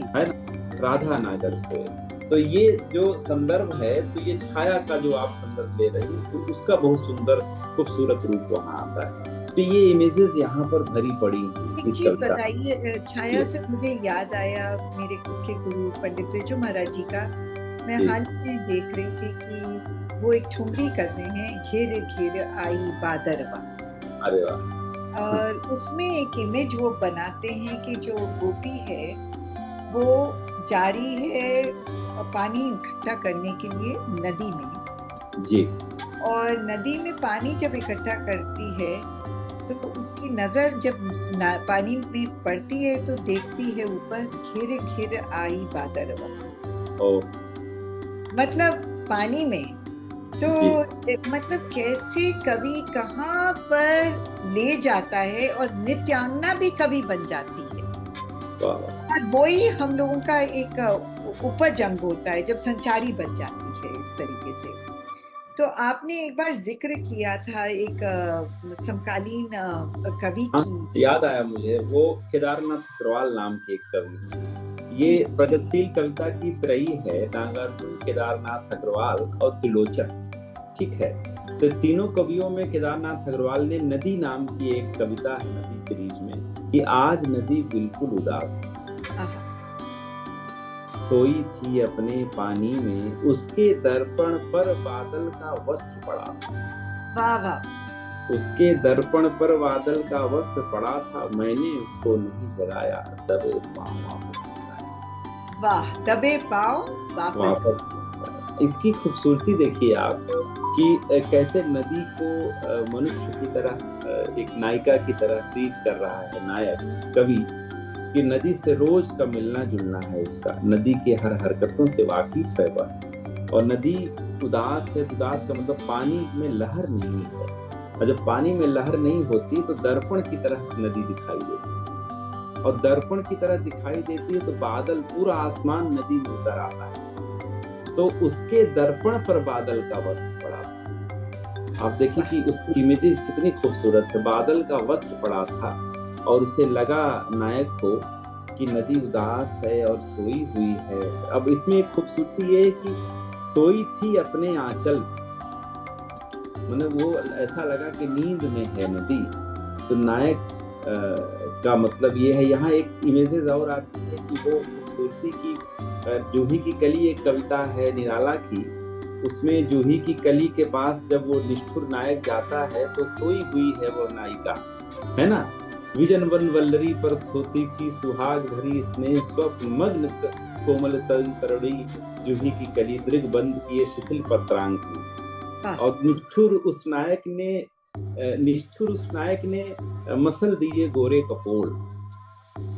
है ना, राधा नागर सोए। तो ये जो संदर्भ है, तो ये छाया का जो आप संदर्भ ले रहे हैं, तो उसका बहुत सुंदर खूबसूरत रूप वहाँ आता है। तो ये इमेजेस यहाँ पर भरी पड़ी हैं। एक चीज बताइए, छाया से मुझे याद आया मेरे मुख्य गुरु पंडित बिरजू महाराज जी का। मैं हाल में देख रही थी कि वो एक ठुमरी कर रहे हैं, घेर घेर आई बादरवा। अरे वाह। और उसमें एक इमेज वो बनाते हैं कि जो गोपी है वो जारी है पानी इकट्ठा करने के लिए नदी में जी, और नदी में पानी जब इकट्ठा करती है तो उसकी नजर जब पानी में पड़ती है तो देखती है ऊपर, घेर घेर आई बादरवा। मतलब पानी में। तो मतलब कैसे कवि कहाँ पर ले जाता है, और नित्यांगना भी कवि बन जाती है। और वही हम लोगों का एक उपज अंग होता है जब संचारी बन जाती है इस तरीके से। तो आपने एक बार जिक्र किया था एक समकालीन कवि की, याद आया मुझे, वो केदारनाथ अग्रवाल नाम के एक कवि हैं। ये प्रगतिशील कविता की त्रयी है, नागार्जुन, केदारनाथ अग्रवाल और त्रिलोचन, ठीक है। तो तीनों कवियों में केदारनाथ अग्रवाल ने नदी नाम की एक कविता है नदी सीरीज में, कि आज नदी बिल्कुल उदास थी, सोई थी अपने पानी में, उसके दर्पण पर बादल का वस्त्र पड़ा था। वाह वाह। उसके दर्पण पर बादल का वस्त्र पड़ा था, मैंने उसको नहीं जगाया, दबे पाँव वापस। वाह, दबे पाँव वापस। इसकी खूबसूरती देखिए आप, कि कैसे नदी को मनुष्य की तरह, एक नायिका की तरह ट्रीट कर रहा है नायक कवि, कि नदी से रोज का मिलना जुलना है उसका, नदी के हर हरकतों से वाकिफ है वह। और नदी उदास है, उदास का मतलब पानी में लहर नहीं है, और जब पानी में लहर नहीं होती तो दर्पण की तरह नदी दिखाई देती है, और दर्पण की तरह दिखाई देती है तो बादल, पूरा आसमान नदी में उतर आता है। तो उसके दर्पण पर बादल का वस्त्र पड़ा था। आप देखिए कि उसकी इमेजेस कितनी खूबसूरत है। बादल का वस्त्र पड़ा था और उसे लगा नायक को कि नदी उदास है और सोई हुई है। अब इसमें एक खूबसूरती ये है कि सोई थी अपने आंचल, मतलब वो ऐसा लगा कि नींद में है नदी। तो नायक का मतलब ये है। यहाँ एक इमेजेस और आती है कि वो खूबसूरती की जूही की कली एक कविता है निराला की, उसमें जूही की कली के पास जब वो निष्ठुर नायक जाता है तो सोई हुई है वो नायिका, है ना। विजन वन वल्लरी पर सोती थी सुहाग भरी स्नेह स्वप्न मग्न कोमल तरड़ी, जूही की कली दृग बंद किए शिथिल पत्रांग की। और निष्ठुर उस नायक ने मसल दिए गोरे कपोल,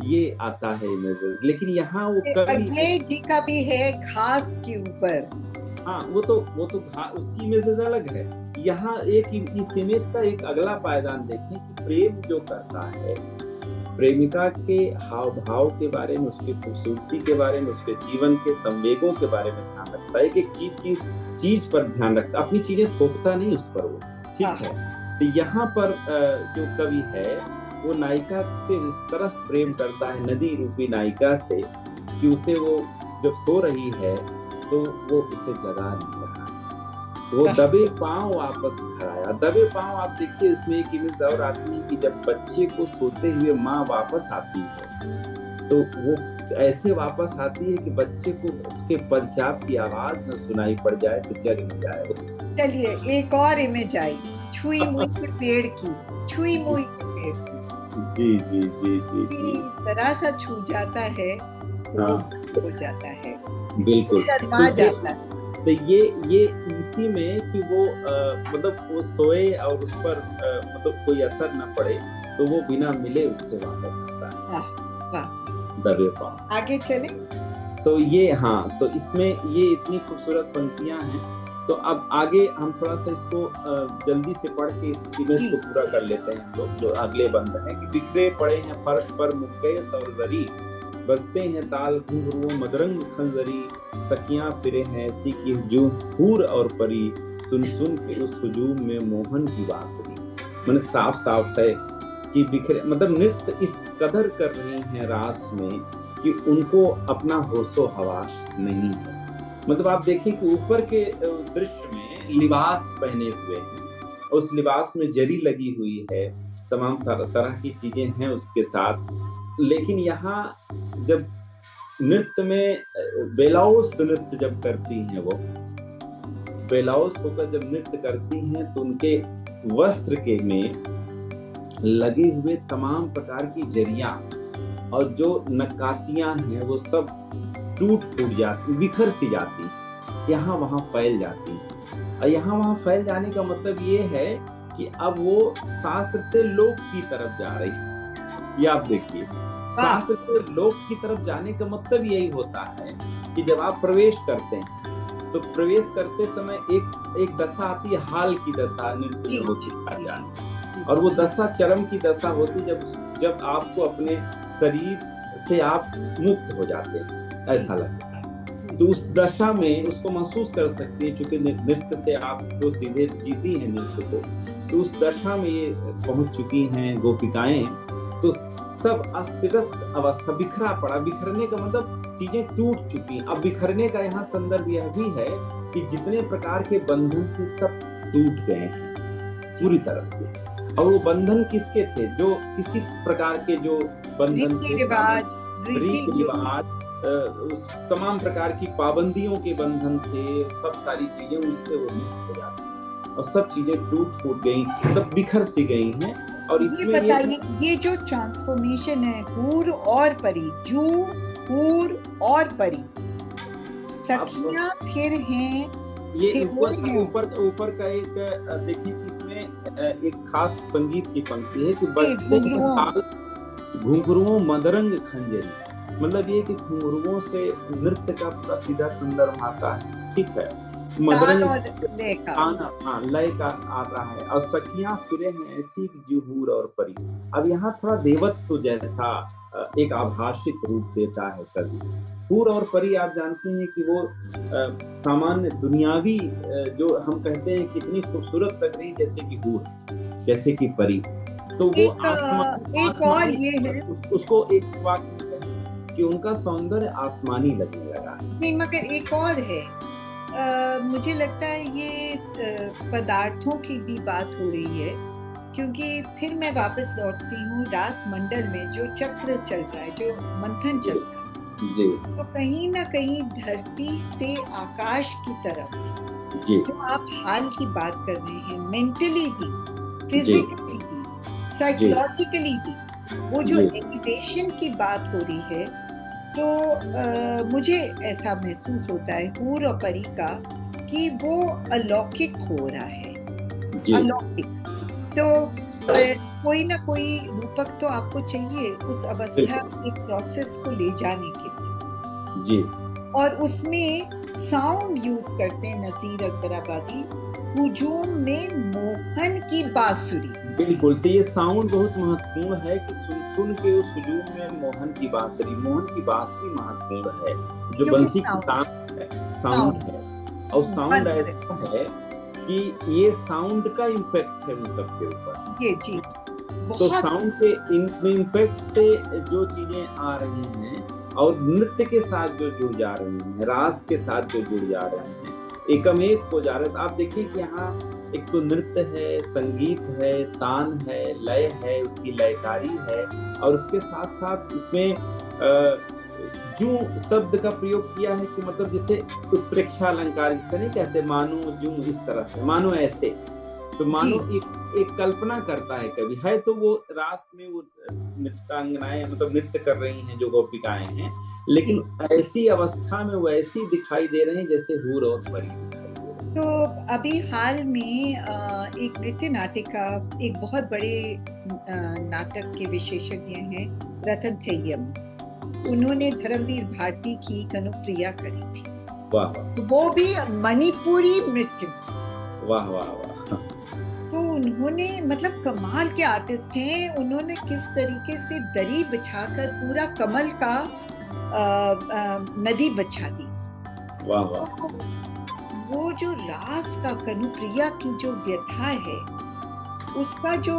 ये आता है इमेजेस। लेकिन यहाँ वो ये जी का भी है घास के ऊपर, हाँ वो तो उसकी इमेजेस अलग है। यहाँ एक इस इमेज का एक अगला पायदान देखें कि प्रेम जो करता है, प्रेमिका के हाव भाव के बारे में, उसकी खूबसूरती के बारे में, उसके जीवन के संवेगों के बारे में ध्यान रखता है, एक चीज पर ध्यान रखता है, अपनी चीजें थोपता नहीं उस पर वो, ठीक है। तो यहाँ पर जो कवि है वो नायिका से इस तरह प्रेम करता है, नदी रूपी नायिका से, कि उसे वो जब सो रही है तो वो उसे जगा नहीं रहा, वो दबे पांव वापस घर आया। दबे पांव आप देखिए, इसमें एक इमेज और आती है कि जब बच्चे को सोते हुए माँ वापस आती है तो वो ऐसे वापस आती है कि बच्चे को उसके पेशाब की आवाज न सुनाई पड़ जाए तो जग नहीं जाए। चलिए एक और इमेज आई, छुई मुई के पेड़ की, छुई मुई के पेड़ की। जी जी जी जी जी, जरा सा छू जाता है तो हो जाता है, बिल्कुल। जाता है। तो ये इसी में कि वो मतलब वो सोए और उस पर मतलब कोई असर न पड़े तो वो बिना मिले उससे वापस आता है, दबे पांव। आगे चले तो ये हाँ, तो इसमें ये इतनी खूबसूरत पंक्तियां हैं। तो अब आगे हम थोड़ा सा इसको जल्दी से पढ़ के इस इमेज को पूरा कर लेते हैं। तो जो अगले बंद है कि बिखरे पड़े हैं फर्श पर मुक्केश और जरी, बजते हैं ताल घुंघरुओं मदरंग खंजरी, सखियां फिरे हैं ऐसी कि जो हूर और परी, सुन सुन के उस हुजूम में मोहन की बांसुरी। मतलब साफ साफ है कि बिखरे, मतलब नृत्य इस कदर कर रही हैं रास में कि उनको अपना होशो हवास नहीं है। मतलब आप देखिए कि ऊपर के दृश्य में लिबास पहने हुए हैं, उस लिबास में जरी लगी हुई है, तमाम तरह की चीजें हैं उसके साथ। लेकिन यहाँ जब नृत्य में बेलाउस नृत्य जब करती हैं, वो बेलाउस होकर जब नृत्य करती हैं तो उनके वस्त्र के में लगे हुए तमाम प्रकार की जरियां और जो नक्काशियां हैं वो सब टूट फूट जाती, बिखर सी जाती, यहाँ वहां फैल जाती। और यहाँ वहां फैल जाने का मतलब ये है कि अब वो शास्त्र से लोक की तरफ जा रही है। ये आप देखिए, शास्त्र से लोक की तरफ जाने का मतलब यही होता है कि जब आप प्रवेश करते हैं तो प्रवेश करते समय एक दशा आती है, हाल की दशा नृत्य होती है, और वो दशा चरम की दशा होती जब आपको अपने शरीर से आप मुक्त हो जाते हैं, ऐसा लगता है। तो उस दशा में उसको महसूस कर सकती है, क्योंकि नृत्य से आप तो सीधे जीती हैं नृत्य को। तो उस दशा में ये पहुंच चुकी हैं गोपिकाएं, तो सब अस्त-व्यस्त अवस्था, बिखरा पड़ा। बिखरने का मतलब चीजें टूट चुकी। अब बिखरने का यहाँ संदर्भ यह भी है कि जितने प्रकार के बंधन थे सब टूट गए हैं पूरी तरह से। और वो बंधन किसके थे? जो किसी प्रकार के जो बंधन थे, रीति रिवाज, उस तमाम प्रकार की पाबंदियों के बंधन थे, सब सारी चीजें उससे वो मुक्त हो जाती और सब चीजें टूट फूट गई, मतलब बिखर सी गई हैं। और इसमें बताइए ये जो ट्रांसफॉर्मेशन है, हूर और परी, जू हूर और परी, सखियां फिर हैं, ये ऊपर का एक देखिए, इसमें एक खास संगीत की पंक्ति है कि बजते घुंघरुओं मदरंग खंजरी। मतलब ये कि घुंघरुओं से नृत्य का पूरा सीधा संदर्भ आता है, ठीक है। मदरंग लय का आता है। और सखियां फिरे हैं ऐसी जुहूर और परी। अब यहाँ थोड़ा देवत्व जैसा एक आभाषित रूप देता है कवि। हूर और परी आप जानते हैं कि वो सामान्य दुनियावी जो हम कहते हैं कितनी खूबसूरत लग रही, जैसे कि हूर, जैसे कि परी, तो वो एक और ये है, उसको एक वाक्य में कि उनका सौंदर्य आसमानी लगने लगा। नहीं, मगर एक और है, मुझे लगता है ये पदार्थों की भी बात हो रही है, क्योंकि फिर मैं वापस लौटती हूँ रास मंडल में जो चक्र चल रहा है, जो मंथन चल रहा है, जी तो कहीं ना कहीं धरती से आकाश की तरफ जी जो आप हाल की बात कर रहे हैं, मेंटली भी, जी फिजिकली भी, जी साइकोलॉजिकली भी, वो जो जी एलिवेशन की बात हो रही है, तो मुझे ऐसा महसूस होता है हूर और परी का कि वो अलौकिक हो रहा है, जी अलौकिक। तो कोई ना कोई रूपक तो आपको चाहिए उस अवस्था, बिल्कुल एक प्रोसेस को ले जाने के लिए, जी और उसमें साउंड यूज करते हैं नजीर अकबर आबादी, हुजूम में मोहन की बांसुरी। बिल्कुल। तो ये साउंड बहुत महत्वपूर्ण है कि सुन सुन के उस हुजूम में मोहन की बांसुरी महत्वपूर्ण है, जो क्योंकि बंसी की साउंड, तान है, साउंड साउंड है। और साउंड बंद ऐसा है कि ये साउंड का इम्पैक्ट है उन सबके ऊपर। ये जी तो बहुत। साउंड के इम्पैक्ट से जो चीजें आ रही हैं और नृत्य के साथ जो जुड़ जा रही हैं, रास के साथ जो जुड़ जा रही हैं, एकमेक हो जा रहे हैं। आप देखिए कि यहाँ एक तो नृत्य है, संगीत है, तान है, लय है, उसकी लयकारी है, और उसके साथ साथ इसमें जूं शब्द का प्रयोग किया है कि मतलब जैसे उत्प्रेक्षा अलंकार, जिसे नहीं कहते मानो जूं, इस तरह से, मानो ऐसे। तो मानो एक कल्पना करता है कभी, है तो वो रास में वो नृत्यांगनाएं मतलब नृत्य कर रही हैं जो गोपिकाएं हैं, लेकिन ऐसी अवस्था में वो ऐसी दिखाई दे रही हैं जैसे हूर और परी। तो अभी हाल में एक नृत्य नाटिका, एक बहुत बड़े नाटक के विशेषज्ञ हैं रतन थेय्यम, उन्होंने धर्मवीर भारती की कनुप्रिया करी थी। वाह वो भी मणिपुरी नृत्य। वाह वाह वाह। तो उन्होंने मतलब कमाल के आर्टिस्ट हैं, उन्होंने किस तरीके से दरी बिछाकर पूरा कमल का नदी बिछा दी। वाह वाह। तो वो जो रास का कनुप्रिया की जो व्यथा है, उसका जो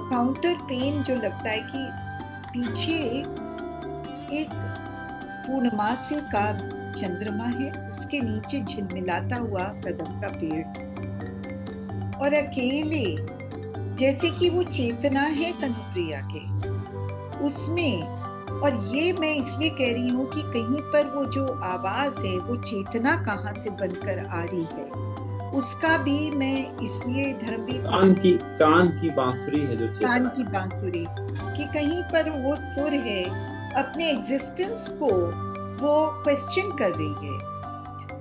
काउंटर पेन जो लगता है कि पीछे एक पूर्णमासी का चंद्रमा है, उसके नीचे झिलमिलाता हुआ कदम का पेड़, और अकेले जैसे कि वो चेतना है कनुप्रिया के उसमें। और ये मैं इसलिए कह रही हूँ कि कहीं पर वो जो आवाज है, वो चेतना कहाँ से बनकर आ रही है, उसका भी मैं इसलिए धर्मवीर कान की बांसुरी है, जो कान की बांसुरी, कि कहीं पर वो सुर है, अपने एग्जिस्टेंस को वो क्वेश्चन कर रही है,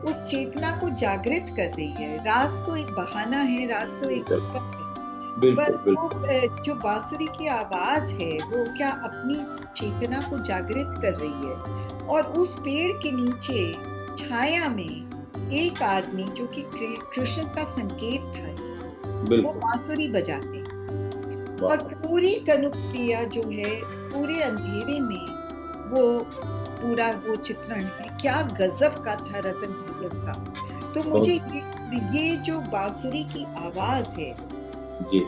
उस चेतना को जागृत कर रही है। रास तो एक बहाना है, रास तो एक रूपक है, पर वो जो बांसुरी की आवाज है, वो क्या अपनी चेतना को जागृत कर रही है। और उस पेड़ के नीचे छाया में एक आदमी जो कि कृष्ण का संकेत था, वो बांसुरी बजाते, और पूरी कनुप्रिया जो है पूरे अंधेरे में वो पूरा वो चित्रण है। क्या गजब का था रतन थेय्यम का। तो मुझे ये जो बांसुरी की आवाज है जी,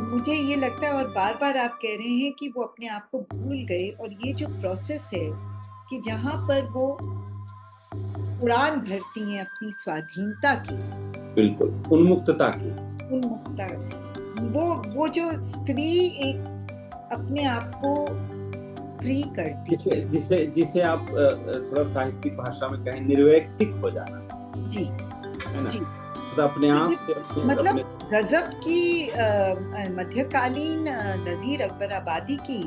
मुझे ये लगता है, और बार बार आप कह रहे हैं कि वो अपने आप को भूल गए, और ये जो प्रोसेस है कि जहाँ पर वो उड़ान भरती हैं अपनी स्वाधीनता की, बिल्कुल उन्मुक्तता की, वो जो स्त्री एक अपने आप को फ्री करती है, जिसे आप थोड़ा साहित्यिक भाषा में कहें निर्वैयक्तिक हो जाना। जी है ना? जी, तो अपने आप से मतलब गजब की मध्यकालीन नजीर अकबर आबादी की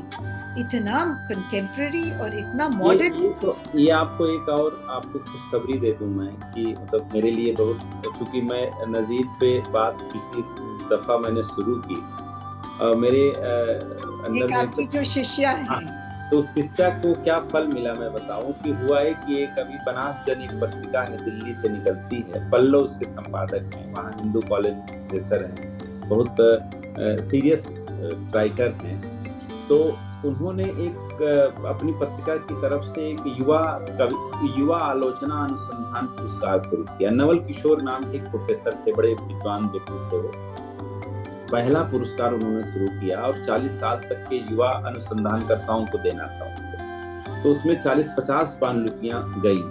इतना कंटेम्प्रेरी और इतना मॉडर्न। ये आपको एक और आपको खुशखबरी दे दूं मैं कि मतलब मेरे लिए बहुत, चूंकि मैं नजीर पे बात पिछली दफा मैंने शुरू की, मेरे एक आपकी जो शिष्या है, तो उस शिष्या को क्या फल मिला मैं बताऊं कि हुआ है कि एक अभी बनास जन एक पत्रिका है, दिल्ली से निकलती है, पल्लव उसके संपादक हैं, वहाँ हिंदू कॉलेज प्रोफेसर हैं, बहुत सीरियस राइटर हैं। तो उन्होंने एक अपनी पत्रिका की तरफ से एक युवा आलोचना अनुसंधान पुरस्कार शुरू किया। नवल किशोर नाम के एक प्रोफेसर थे, बड़े विद्वान व्यक्ति थे वो। पहला पुरस्कार उन्होंने शुरू किया और 40 साल तक के युवा अनुसंधानकर्ताओं को देना था उनको। तो उसमें 40-50 पांडुलिपियां गई।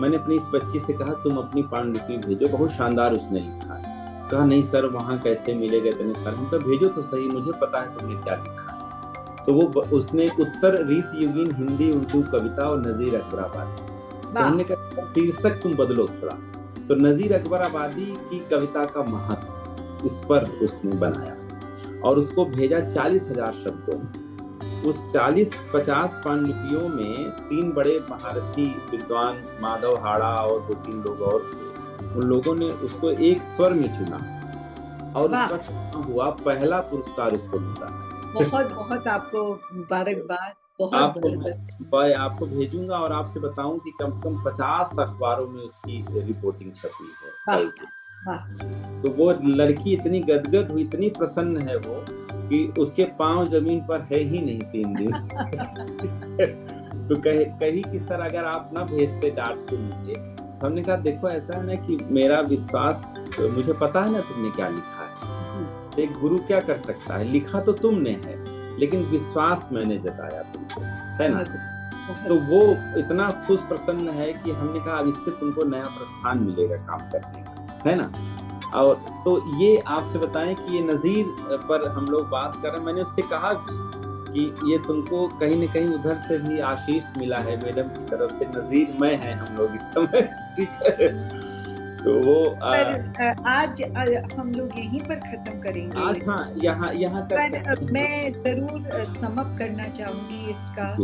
मैंने अपनी इस बच्ची से कहा तुम अपनी पांडुलिपि भेजो, बहुत शानदार उसने लिखा है। कहा नहीं सर वहाँ कैसे मिलेगा इतने सारे, तो भेजो तो सही, मुझे पता है तुमने क्या लिखा है। तो उसने उत्तर रीत युगीन हिंदी उर्दू कविता और नजीर अकबराबादी। तो हमने कहा शीर्षक तुम बदलो थोड़ा, तो नजीर अकबराबादी की कविता का महत्व इस पर उसने बनाया और उसको भेजा 40,000 शब्दों में। उस 40-50 पांडुलिपियों में 3 बड़े महारथी विद्वान माधव हाड़ा और 2-3 लोग और थे, उन लोगों ने उसको एक स्वर में चुना और उसका हुआ पहला पुरस्कार उसको मिला। बहुत बहुत आपको मुबारकबाद। आपको भेजूंगा और आपसे बताऊं कि कम से कम 50 अखबारों में उसकी रिपोर्टिंग छपी है। तो वो लड़की इतनी गदगद हुई, इतनी प्रसन्न है वो कि उसके पांव जमीन पर है ही नहीं 3 दिन। तो कही कि सर अगर आप ना भेजते डांटते मुझे। हमने कहा देखो ऐसा है ना कि मेरा विश्वास, मुझे पता है ना तुमने क्या लिखा है, एक गुरु क्या कर सकता है, लिखा तो तुमने है लेकिन विश्वास मैंने जताया तुमको, है ना। तो वो इतना खुश प्रसन्न है कि हमने कहा अब इससे तुमको नया प्रस्थान मिलेगा काम करने का, है ना। और तो ये आपसे बताएं कि ये नजीर पर हम लोग बात कर रहे हैं। मैंने उससे कहा कि ये तुमको कहीं न कहीं उधर से भी आशीष मिला है, मैडम की तरफ से नजीर मैं है हम लोग इस समय, ठीक है। तो वो आज हम लोग यहीं पर खत्म करेंगे आज। हाँ, यहाँ पर मैं जरूर समअप करना चाहूंगी इसका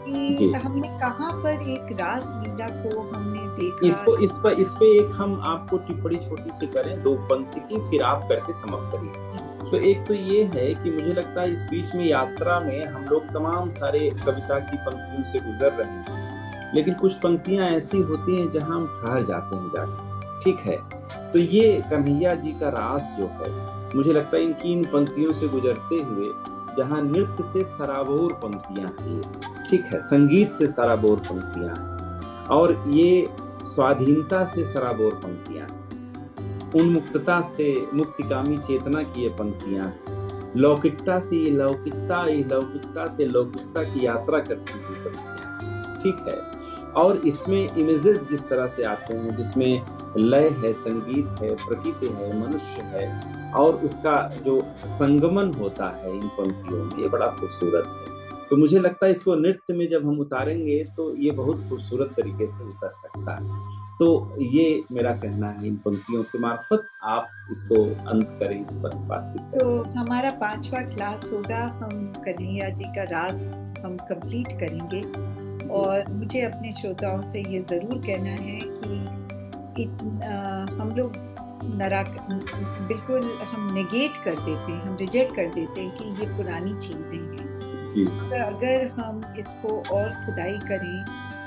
कि हमने कहाँ पर एक रास लीला को हमने देखा। इस पे एक हम आपको टिप्पणी छोटी सी करें 2 पंक्ति की, फिर आप करके समाप्त करिए। तो एक तो ये है कि मुझे लगता है इस बीच में यात्रा में हम लोग तमाम सारे कविता की पंक्तियों से गुजर रहे हैं, लेकिन कुछ पंक्तियां ऐसी होती हैं जहां हम ठहर जाते हैं जाके, ठीक है। तो ये कन्हैया जी का रास जो है, मुझे लगता है इनकी इन पंक्तियों से गुजरते हुए जहां नृत्य से सराबोर पंक्तियां हैं, ठीक है, संगीत से सराबोर पंक्तियां हैं, और ये स्वाधीनता से सराबोर पंक्तियां, उन्मुक्तता से, मुक्तिकामी चेतना की ये पंक्तियां, लौकिकता से ये लौकिकता से लौकिकता की यात्रा करती हुई पंक्तियां, ठीक है। और इसमें इमेजेस जिस तरह से आते हैं, जिसमें लय है, संगीत है, प्रकृति है, मनुष्य है, और उसका जो संगमन होता है इन पंक्तियों में, ये बड़ा खूबसूरत है। तो मुझे लगता है इसको नृत्य में जब हम उतारेंगे तो ये बहुत खूबसूरत तरीके से उतर सकता है। तो ये मेरा कहना है, इन पंक्तियों के मार्फत आप इसको अंत करें, इस पर बातचीत। तो हमारा 5वां क्लास होगा, हम कन्हैया जी का रास हम कंप्लीट करेंगे। और मुझे अपने श्रोताओं से ये ज़रूर कहना है कि हम लोग बिल्कुल हम नेगेट कर देते हैं, हम रिजेक्ट कर देते हैं कि ये पुरानी चीज़ें हैं। अगर हम इसको और खुदाई करें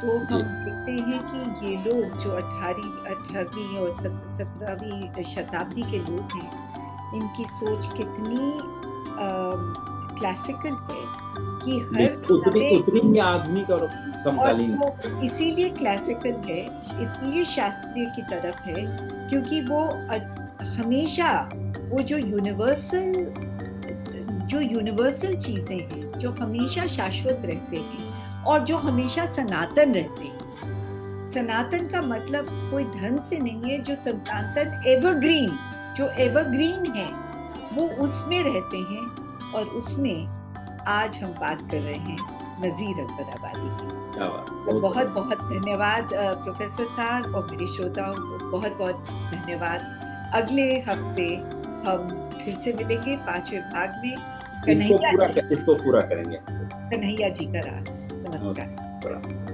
तो हम देखते हैं कि ये लोग जो 18वीं और 17वीं शताब्दी के लोग हैं, इनकी सोच कितनी क्लासिकल है कि उतनी आधुनिक और समकालीन, इसीलिए क्लासिकल है, इसलिए शास्त्रीय की तरफ है, क्योंकि वो हमेशा वो जो यूनिवर्सल चीजें हैं, जो हमेशा शाश्वत रहते हैं और जो हमेशा सनातन रहते हैं। सनातन का मतलब कोई धर्म से नहीं है, जो सनातन एवरग्रीन, जो एवरग्रीन है वो उसमें रहते हैं। और उसमें आज हम बात कर रहे हैं नजीर अकबराबादी की। तो बहुत बहुत धन्यवाद प्रोफेसर साहब, और मेरे श्रोताओं को बहुत बहुत धन्यवाद। अगले हफ्ते हम फिर से मिलेंगे 5वें भाग में। इसको पूरा करेंगे कन्हैया जी का रास। नमस्कार।